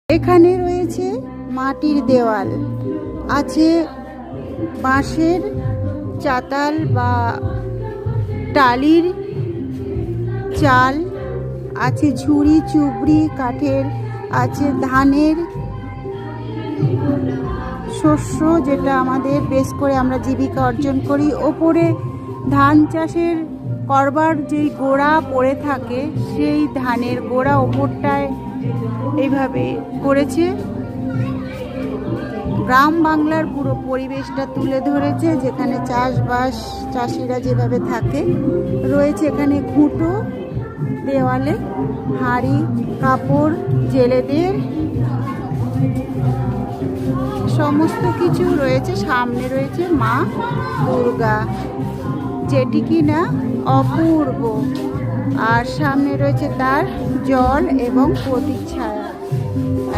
এখানে রয়েছে মাটির দেওয়াল, আছে বাঁশের চাতাল বা টালির চাল, আছে ঝুড়ি চুবড়ি কাঠের, আছে ধানের শস্য যেটা আমাদের বেশ করে আমরা জীবিকা অর্জন করি। ওপরে ধান চাষের করবার যেই গোড়া পড়ে থাকে সেই ধানের গোড়া ওপরটায় এইভাবে করেছে। গ্রাম বাংলার পুরো পরিবেশটা তুলে ধরেছে, যেখানে চাষবাস চাষিরা যেভাবে থাকে। রয়েছে এখানে খুঁটো, দেওয়ালে হাঁড়ি কাপড়, জেলেদের সমস্ত কিছু রয়েছে। সামনে রয়েছে মা দুর্গা, যেটি কিনা অপূর্ব, আর সামনে রয়েছে তার জল এবং প্রতীক ছায়া।